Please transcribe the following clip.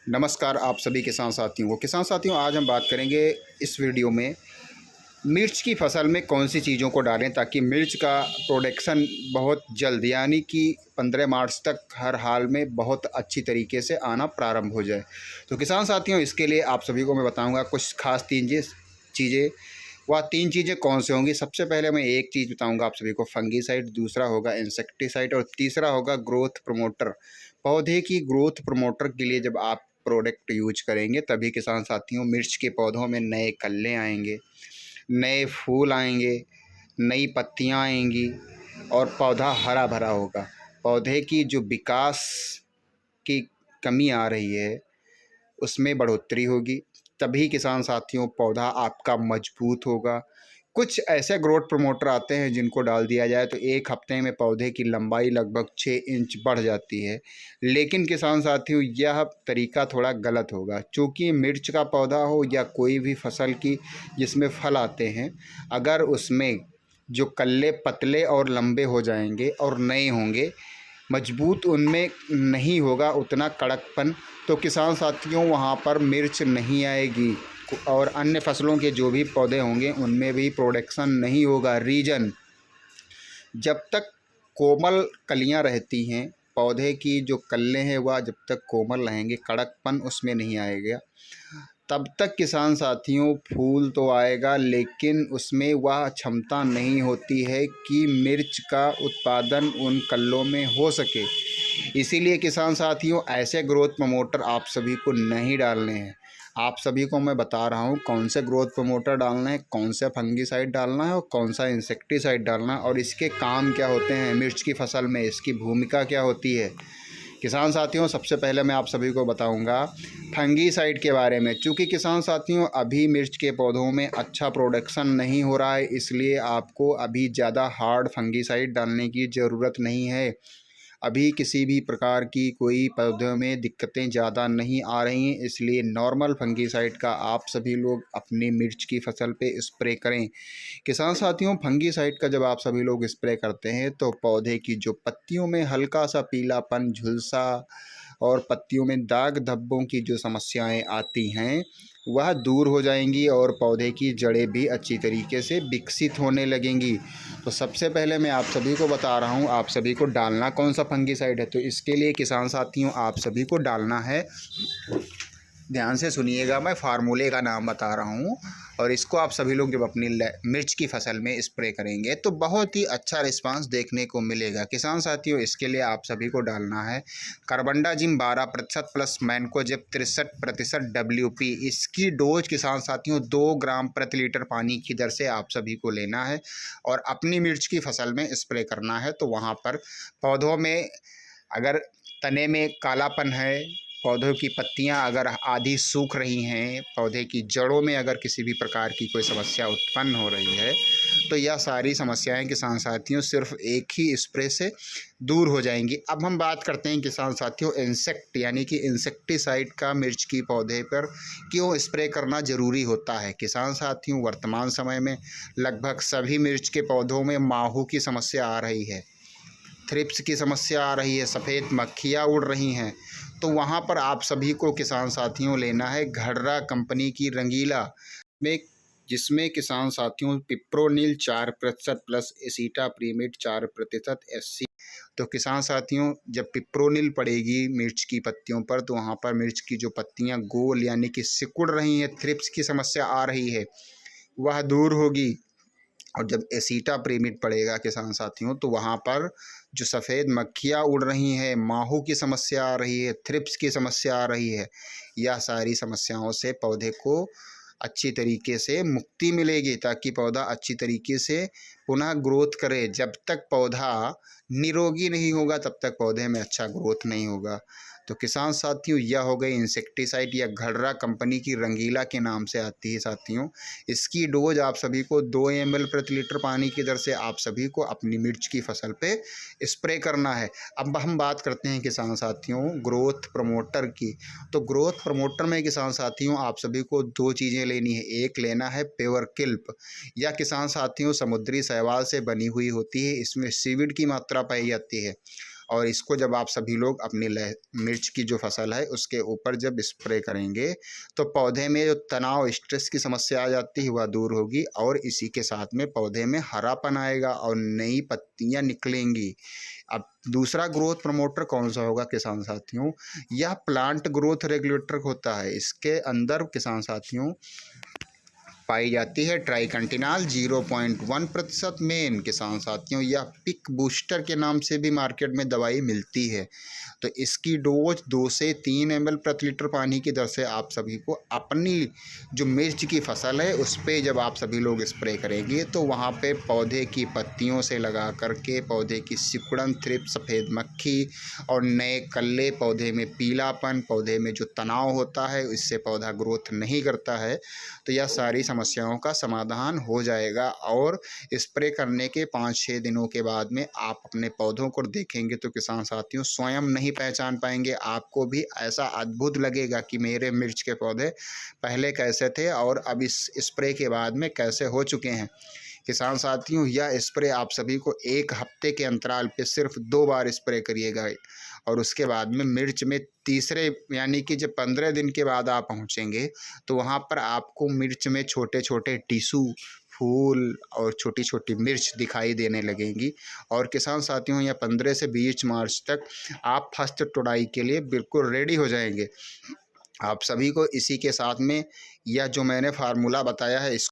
नमस्कार आप सभी किसान साथियों को। किसान साथियों, आज हम बात करेंगे इस वीडियो में मिर्च की फसल में कौन सी चीज़ों को डालें ताकि मिर्च का प्रोडक्शन बहुत जल्द यानी कि 15 मार्च तक हर हाल में बहुत अच्छी तरीके से आना प्रारंभ हो जाए। तो किसान साथियों, इसके लिए आप सभी को मैं बताऊंगा कुछ खास चीज़ें। वह 3 चीज़ें कौन से होंगी। सबसे पहले मैं एक चीज़ बताऊंगा आप सभी को, फंगीसाइड, दूसरा होगा इंसेक्टिसाइड और तीसरा होगा ग्रोथ प्रमोटर। पौधे की ग्रोथ प्रमोटर के लिए जब आप प्रोडक्ट यूज करेंगे तभी किसान साथियों मिर्च के पौधों में नए कल्ले आएंगे, नए फूल आएंगे, नई पत्तियां आएंगी और पौधा हरा भरा होगा। पौधे की जो विकास की कमी आ रही है उसमें बढ़ोतरी होगी, तभी किसान साथियों पौधा आपका मजबूत होगा। कुछ ऐसे ग्रोथ प्रमोटर आते हैं जिनको डाल दिया जाए तो 1 हफ्ते में पौधे की लंबाई लगभग 6 इंच बढ़ जाती है, लेकिन किसान साथियों यह तरीका थोड़ा गलत होगा। चूँकि मिर्च का पौधा हो या कोई भी फसल की जिसमें फल आते हैं, अगर उसमें जो कल्ले पतले और लंबे हो जाएंगे और नए होंगे, मजबूत उनमें नहीं होगा उतना कड़कपन, तो किसान साथियों वहाँ पर मिर्च नहीं आएगी और अन्य फसलों के जो भी पौधे होंगे उनमें भी प्रोडक्शन नहीं होगा। रीज़न, जब तक कोमल कलियां रहती हैं, पौधे की जो कल्ले हैं वह जब तक कोमल रहेंगे, कड़कपन उसमें नहीं आएगा, तब तक किसान साथियों फूल तो आएगा लेकिन उसमें वह क्षमता नहीं होती है कि मिर्च का उत्पादन उन कल्लों में हो सके। इसीलिए किसान साथियों ऐसे ग्रोथ प्रमोटर आप सभी को नहीं डालने हैं। आप सभी को मैं बता रहा हूँ कौन से ग्रोथ प्रमोटर डालना है, कौन सा फंगीसाइड डालना है और कौन सा इंसेक्टिसाइड डालना है और इसके काम क्या होते हैं, मिर्च की फसल में इसकी भूमिका क्या होती है। किसान साथियों, सबसे पहले मैं आप सभी को बताऊंगा फंगीसाइड के बारे में। चूँकि किसान साथियों अभी मिर्च के पौधों में अच्छा प्रोडक्शन नहीं हो रहा है, इसलिए आपको अभी ज़्यादा हार्ड फंगीसाइड डालने की ज़रूरत नहीं है। अभी किसी भी प्रकार की कोई पौधों में दिक्कतें ज़्यादा नहीं आ रही हैं, इसलिए नॉर्मल फंगीसाइड का आप सभी लोग अपनी मिर्च की फसल पे स्प्रे करें। किसान साथियों, फंगीसाइड का जब आप सभी लोग स्प्रे करते हैं तो पौधे की जो पत्तियों में हल्का सा पीलापन, झुलसा और पत्तियों में दाग धब्बों की जो समस्याएं आती हैं वह दूर हो जाएंगी और पौधे की जड़ें भी अच्छी तरीके से विकसित होने लगेंगी। तो सबसे पहले मैं आप सभी को बता रहा हूँ आप सभी को डालना कौन सा फंगीसाइड है। तो इसके लिए किसान साथियों आप सभी को डालना है, ध्यान से सुनिएगा, मैं फार्मूले का नाम बता रहा हूँ और इसको आप सभी लोग जब अपनी मिर्च की फसल में स्प्रे करेंगे तो बहुत ही अच्छा रिस्पांस देखने को मिलेगा। किसान साथियों, इसके लिए आप सभी को डालना है कार्बेंडाजिम 12% प्लस मैनकोजेब 63% WP। इसकी डोज किसान साथियों 2 ग्राम प्रति लीटर पानी की दर से आप सभी को लेना है और अपनी मिर्च की फसल में स्प्रे करना है। तो वहाँ पर पौधों में अगर तने में कालापन है, पौधों की पत्तियां अगर आधी सूख रही हैं, पौधे की जड़ों में अगर किसी भी प्रकार की कोई समस्या उत्पन्न हो रही है, तो यह सारी समस्याएं किसान साथियों सिर्फ एक ही स्प्रे से दूर हो जाएंगी। अब हम बात करते हैं किसान साथियों इंसेक्ट यानी कि इंसेक्टिसाइड का मिर्च की पौधे पर क्यों स्प्रे करना ज़रूरी होता है। किसान साथियों, वर्तमान समय में लगभग सभी मिर्च के पौधों में माहू की समस्या आ रही है, थ्रिप्स की समस्या आ रही है, सफ़ेद मक्खियाँ उड़ रही हैं। तो वहाँ पर आप सभी को किसान साथियों लेना है घड़रा कंपनी की रंगीला में, जिसमें किसान साथियों पिप्रोनिल 4% प्लस एसिटाप्रीमेट 4% SC। तो किसान साथियों जब पिप्रोनिल पड़ेगी मिर्च की पत्तियों पर तो वहाँ पर मिर्च की जो पत्तियाँ गोल यानी कि सिकुड़ रही हैं, थ्रिप्स की समस्या आ रही है, वह दूर होगी। और जब एसिटाप्रीमेट पड़ेगा किसान साथियों तो वहाँ पर जो सफ़ेद मक्खियाँ उड़ रही हैं, माहू की समस्या आ रही है, थ्रिप्स की समस्या आ रही है, यह सारी समस्याओं से पौधे को अच्छी तरीके से मुक्ति मिलेगी ताकि पौधा अच्छी तरीके से पुनः ग्रोथ करे। जब तक पौधा निरोगी नहीं होगा तब तक पौधे में अच्छा ग्रोथ नहीं होगा। तो किसान साथियों यह हो गई इंसेक्टिसाइड या घड़रा कंपनी की रंगीला के नाम से आती है साथियों। इसकी डोज आप सभी को 2 ml प्रति लीटर पानी की दर से आप सभी को अपनी मिर्च की फसल पे स्प्रे करना है। अब हम बात करते हैं किसान साथियों ग्रोथ प्रमोटर की। तो ग्रोथ प्रमोटर में किसान साथियों आप सभी को 2 चीज़ें लेनी है। एक लेना है पेवर किल्प, या किसान साथियों समुद्री शैवाल से बनी हुई होती है, इसमें सीविड की मात्रा पाई जाती है। और इसको जब आप सभी लोग अपनी मिर्च की जो फसल है उसके ऊपर जब स्प्रे करेंगे तो पौधे में जो तनाव स्ट्रेस की समस्या आ जाती है वह दूर होगी और इसी के साथ में पौधे में हरापन आएगा और नई पत्तियां निकलेंगी। अब दूसरा ग्रोथ प्रमोटर कौन सा होगा किसान साथियों? यह प्लांट ग्रोथ रेगुलेटर होता है। इसके अंदर किसान साथियों पाई जाती है ट्राइकंटिनाल 0.1% मेन किसान साथियों। यह पिक बूस्टर के नाम से भी मार्केट में दवाई मिलती है। तो इसकी डोज 2 से 3 ml प्रति लीटर पानी की दर से आप सभी को अपनी जो मिर्च की फसल है उस पर जब आप सभी लोग स्प्रे करेंगे तो वहाँ पे पौधे की पत्तियों से लगा करके पौधे की सिकुड़न, थ्रिप्स, सफ़ेद मक्खी और नए कल्ले, पौधे में पीलापन, पौधे में जो तनाव होता है इससे पौधा ग्रोथ नहीं करता है, तो यह सारी समस्याओं का समाधान हो जाएगा। और स्प्रे करने के 5-6 दिनों के बाद में आप अपने पौधों को देखेंगे तो किसान साथियों स्वयं नहीं पहचान पाएंगे। आपको भी ऐसा अद्भुत लगेगा कि मेरे मिर्च के पौधे पहले कैसे थे और अब इस स्प्रे के बाद में कैसे हो चुके हैं। किसान साथियों यह स्प्रे आप सभी को 1 हफ्ते के अंतराल पे सिर्फ 2 बार स्प्रे करिएगा और उसके बाद में मिर्च में तीसरे यानी कि जब 15 दिन के बाद आप पहुंचेंगे तो वहां पर आपको मिर्च में छोटे छोटे टिश्यू, फूल और छोटी छोटी मिर्च दिखाई देने लगेंगी। और किसान साथियों यह 15 से 20 मार्च तक आप फर्स्ट तुड़ाई के लिए बिल्कुल रेडी हो जाएंगे। आप सभी को इसी के साथ में यह जो मैंने फार्मूला बताया है